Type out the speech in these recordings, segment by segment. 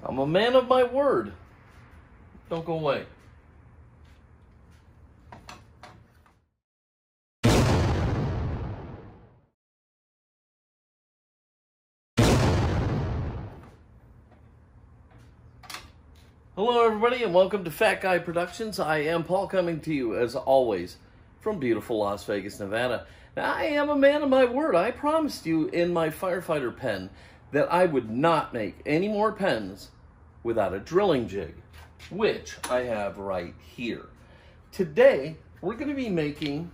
I'm a man of my word. Don't go away. Hello everybody and welcome to Fat Guy Productions. I am Paul, coming to you as always from beautiful Las Vegas, Nevada. Now, I am a man of my word. I promised you in my firefighter pen that I would not make any more pens without a drilling jig, which I have right here. Today we're going to be making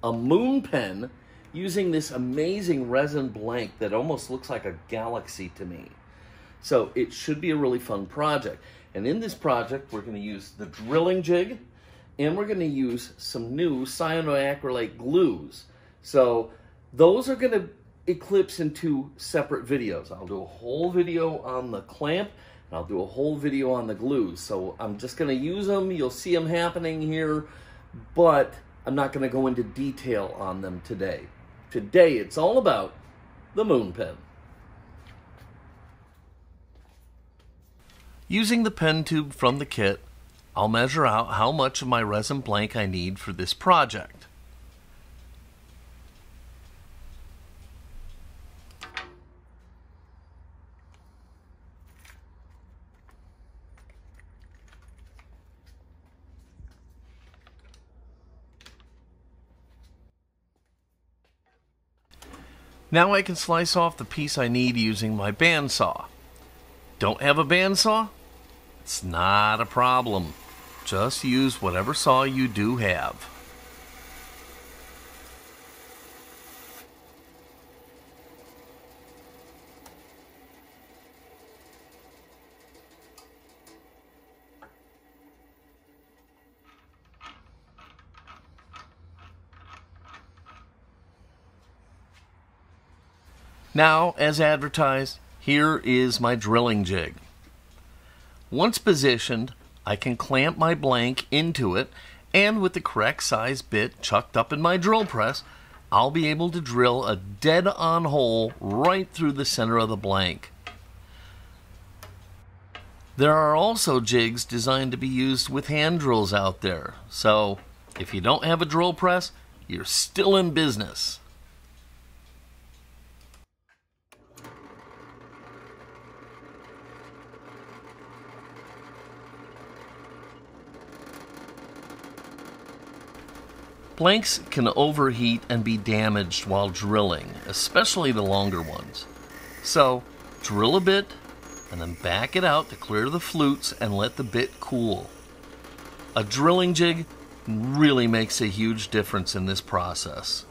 a moon pen using this amazing resin blank that almost looks like a galaxy to me. So it should be a really fun project. And in this project, we're going to use the drilling jig, and we're going to use some new cyanoacrylate glues. So those are going to eclipse into separate videos. I'll do a whole video on the clamp, and I'll do a whole video on the glues. So I'm just going to use them. You'll see them happening here, but I'm not going to go into detail on them today. Today, it's all about the moon pen. Using the pen tube from the kit, I'll measure out how much of my resin blank I need for this project. Now I can slice off the piece I need using my bandsaw. Don't have a bandsaw? It's not a problem. Just use whatever saw you do have. Now, as advertised, here is my drilling jig. Once positioned, I can clamp my blank into it, and with the correct size bit chucked up in my drill press, I'll be able to drill a dead-on hole right through the center of the blank. There are also jigs designed to be used with hand drills out there, so if you don't have a drill press, you're still in business. Blanks can overheat and be damaged while drilling, especially the longer ones. So, drill a bit, and then back it out to clear the flutes and let the bit cool. A drilling jig really makes a huge difference in this process.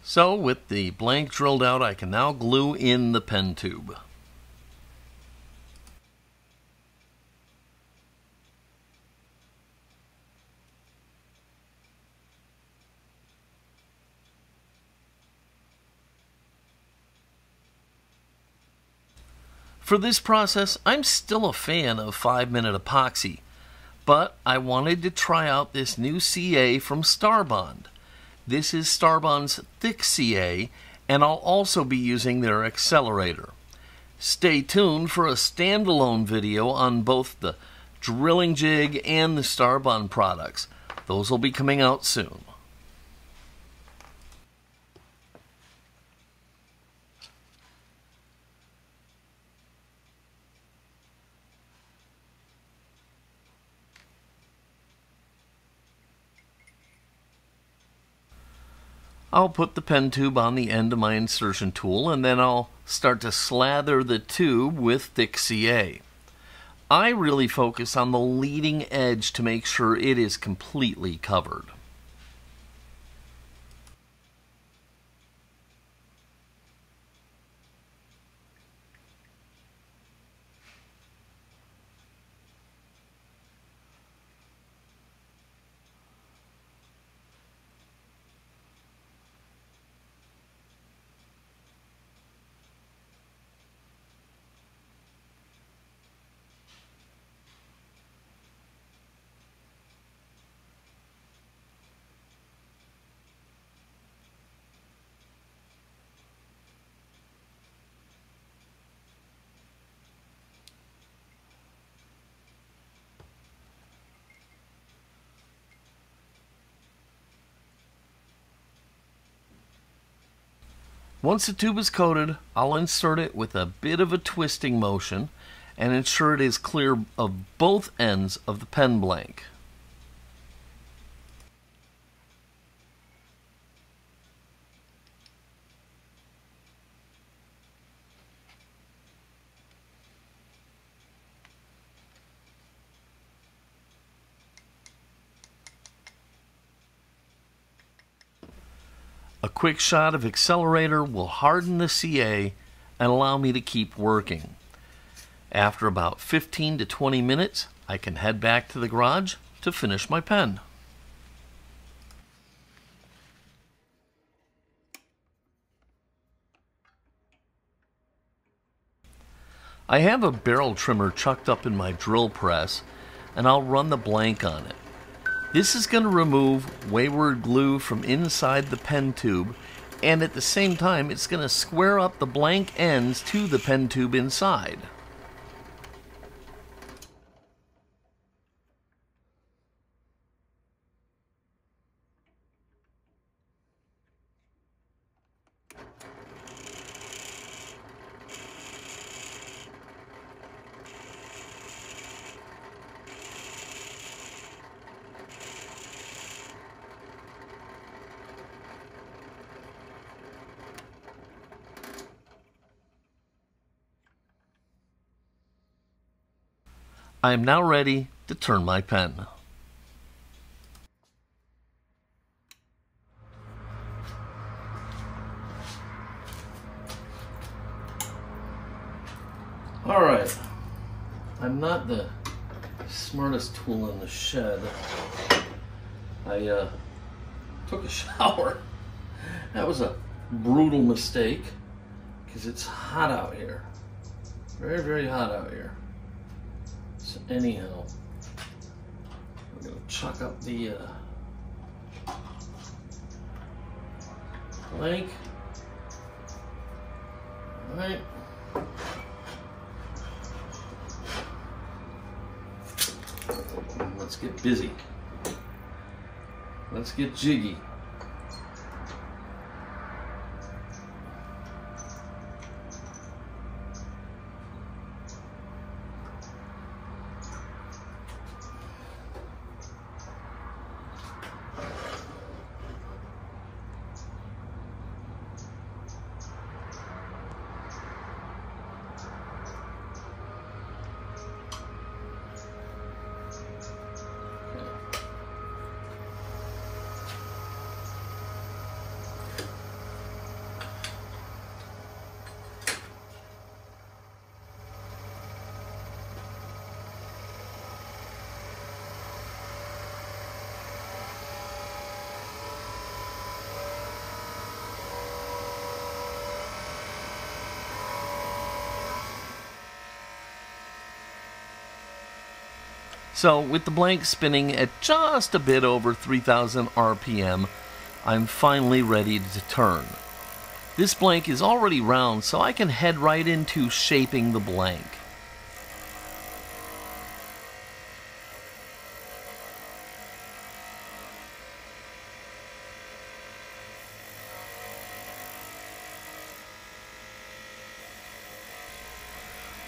So, with the blank drilled out, I can now glue in the pen tube. For this process, I'm still a fan of 5-minute epoxy, but I wanted to try out this new CA from Starbond. This is Starbond's thick CA, and I'll also be using their Accelerator. Stay tuned for a standalone video on both the drilling jig and the Starbond products. Those will be coming out soon. I'll put the pen tube on the end of my insertion tool, and then I'll start to slather the tube with thick CA. I really focus on the leading edge to make sure it is completely covered. Once the tube is coated, I'll insert it with a bit of a twisting motion and ensure it is clear of both ends of the pen blank. A quick shot of Accelerator will harden the CA and allow me to keep working. After about 15 to 20 minutes, I can head back to the garage to finish my pen. I have a barrel trimmer chucked up in my drill press, and I'll run the blank on it. This is going to remove wayward glue from inside the pen tube, and at the same time it's going to square up the blank ends to the pen tube inside. I am now ready to turn my pen. All right, I'm not the smartest tool in the shed. I took a shower. That was a brutal mistake because it's hot out here. Very, very hot out here. So anyhow, we're going to chuck up the blank. All right. Let's get busy. Let's get jiggy. So with the blank spinning at just a bit over 3,000 RPM, I'm finally ready to turn. This blank is already round, so I can head right into shaping the blank.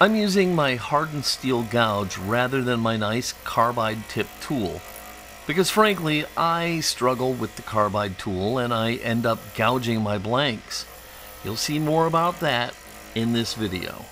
I'm using my hardened steel gouge rather than my nice carbide tip tool, because frankly I struggle with the carbide tool and I end up gouging my blanks. You'll see more about that in this video.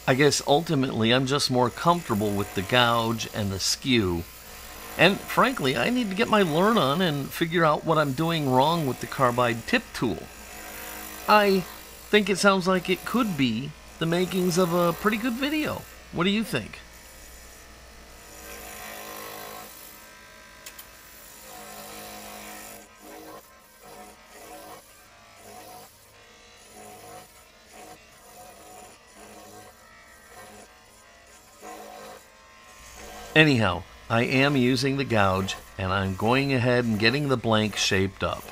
I guess ultimately I'm just more comfortable with the gouge and the skew. And frankly, I need to get my learn on and figure out what I'm doing wrong with the carbide tip tool. I think it sounds like it could be the makings of a pretty good video. What do you think? Anyhow, I am using the gouge, and I'm going ahead and getting the blank shaped up.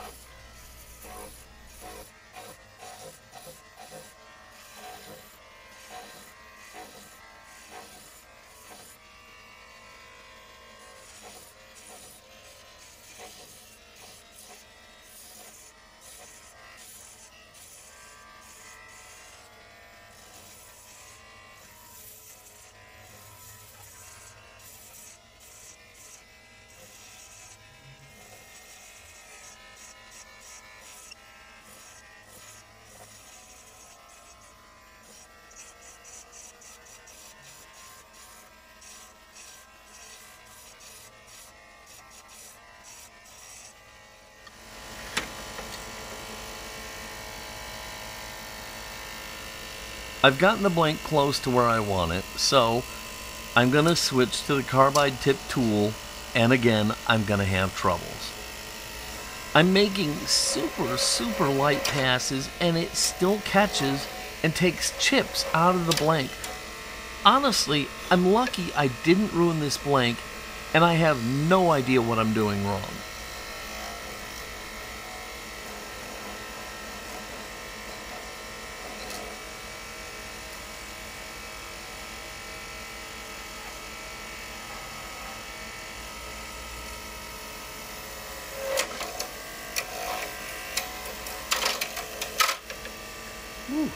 I've gotten the blank close to where I want it, so I'm going to switch to the carbide tip tool, and again, I'm going to have troubles. I'm making super light passes, and it still catches and takes chips out of the blank. Honestly, I'm lucky I didn't ruin this blank, and I have no idea what I'm doing wrong. Woo.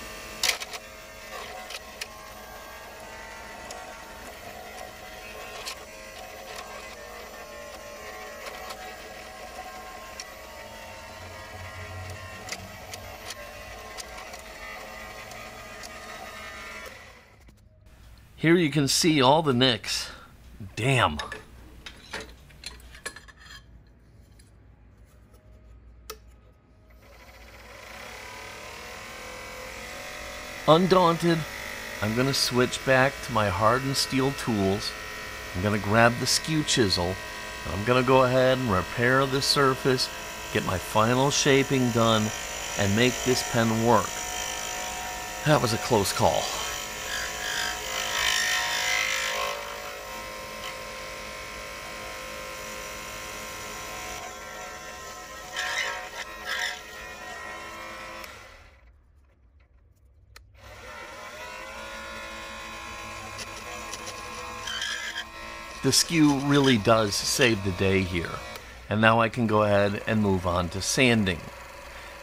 Here you can see all the nicks. Damn. Undaunted, I'm going to switch back to my hardened steel tools. I'm going to grab the skew chisel, and I'm going to go ahead and repair the surface, get my final shaping done, and make this pen work. That was a close call. The skew really does save the day here. And now I can go ahead and move on to sanding.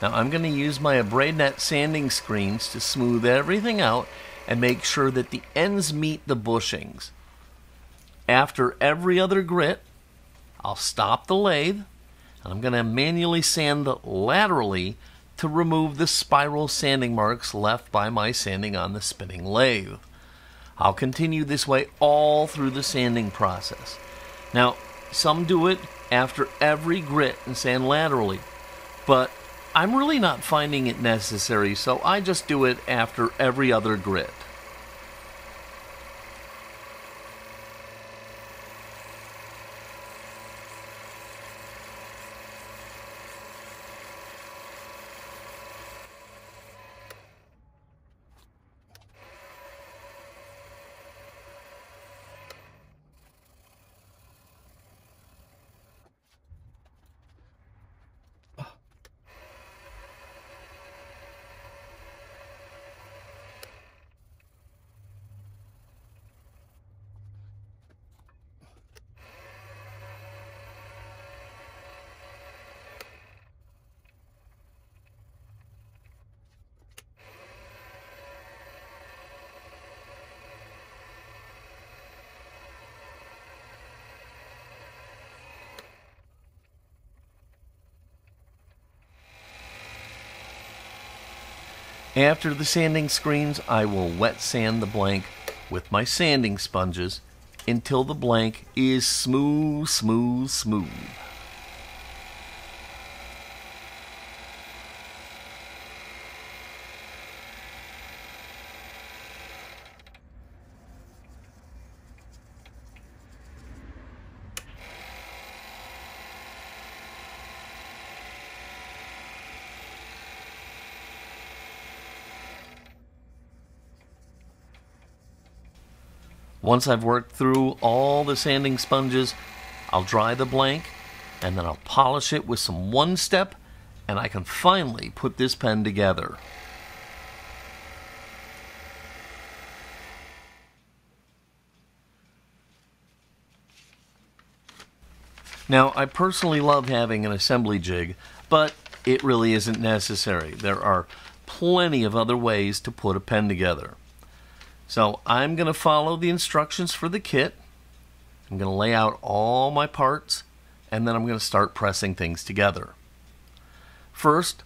Now I'm going to use my Abrade sanding screens to smooth everything out and make sure that the ends meet the bushings. After every other grit, I'll stop the lathe, and I'm going to manually sand laterally to remove the spiral sanding marks left by my sanding on the spinning lathe. I'll continue this way all through the sanding process. Now, some do it after every grit and sand laterally, but I'm really not finding it necessary, so I just do it after every other grit. After the sanding screens, I will wet sand the blank with my sanding sponges until the blank is smooth. Once I've worked through all the sanding sponges, I'll dry the blank, and then I'll polish it with some one-step, and I can finally put this pen together. Now, I personally love having an assembly jig, but it really isn't necessary. There are plenty of other ways to put a pen together. So I'm going to follow the instructions for the kit. I'm going to lay out all my parts, and then I'm going to start pressing things together. First,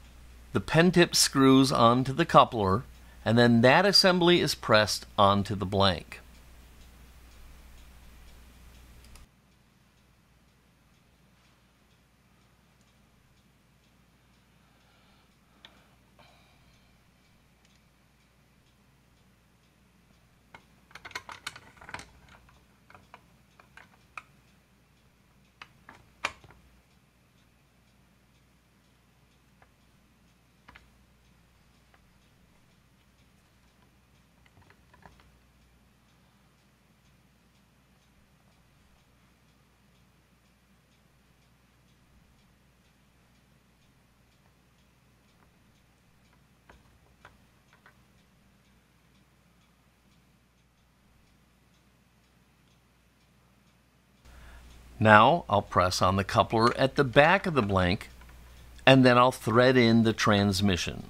the pen tip screws onto the coupler, and then that assembly is pressed onto the blank. Now I'll press on the coupler at the back of the blank, and then I'll thread in the transmission.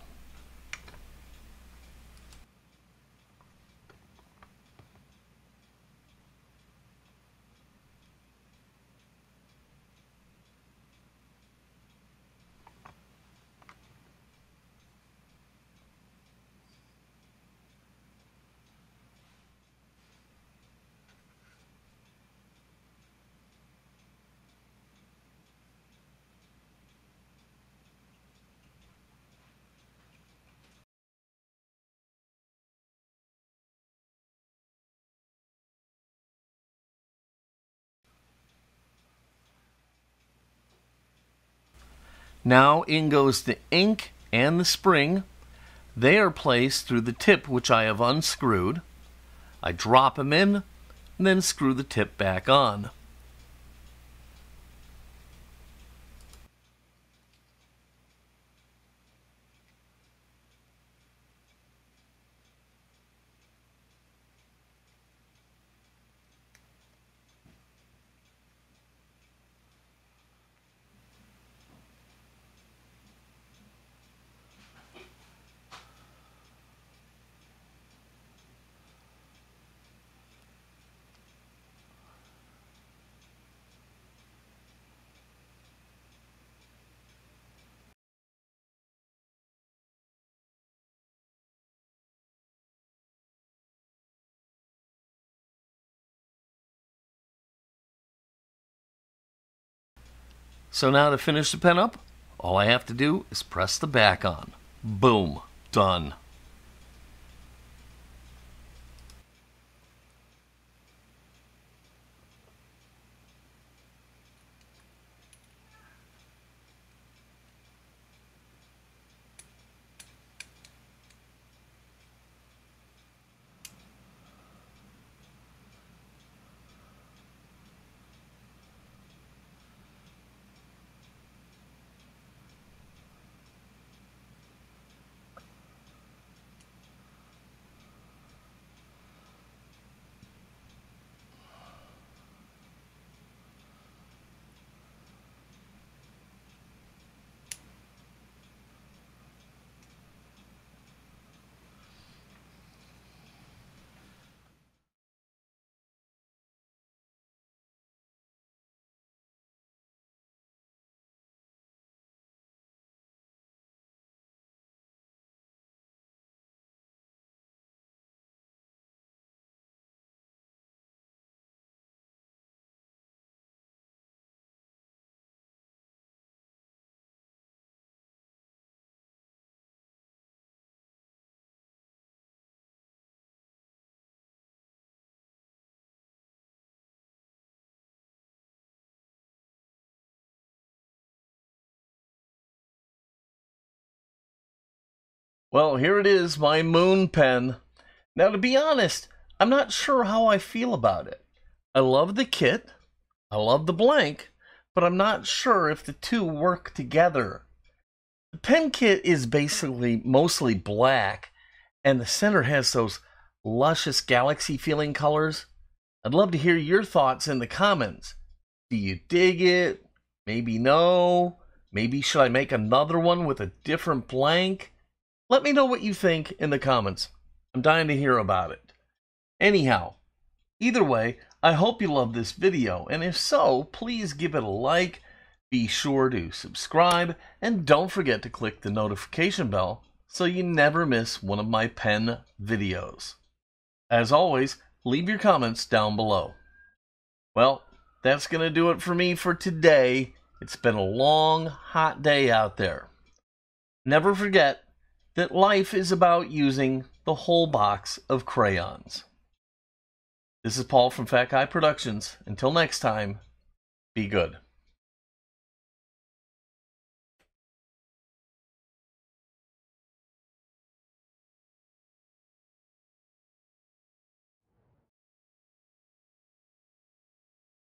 Now in goes the ink and the spring. They are placed through the tip which I have unscrewed. I drop them in, and then screw the tip back on. So now to finish the pen up, all I have to do is press the back on. Boom, done. Well, here it is, my moon pen. Now, to be honest, I'm not sure how I feel about it. I love the kit, I love the blank, but I'm not sure if the two work together. The pen kit is basically mostly black, and the center has those luscious galaxy feeling colors. I'd love to hear your thoughts in the comments. Do you dig it? Maybe no? Maybe should I make another one with a different blank? Let me know what you think in the comments. I'm dying to hear about it. Anyhow, either way, I hope you love this video, and if so, please give it a like, be sure to subscribe, and don't forget to click the notification bell so you never miss one of my pen videos. As always, leave your comments down below. Well, that's going to do it for me for today. It's been a long, hot day out there. Never forget that life is about using the whole box of crayons. This is Paul from Fat Guy Productions. Until next time, be good.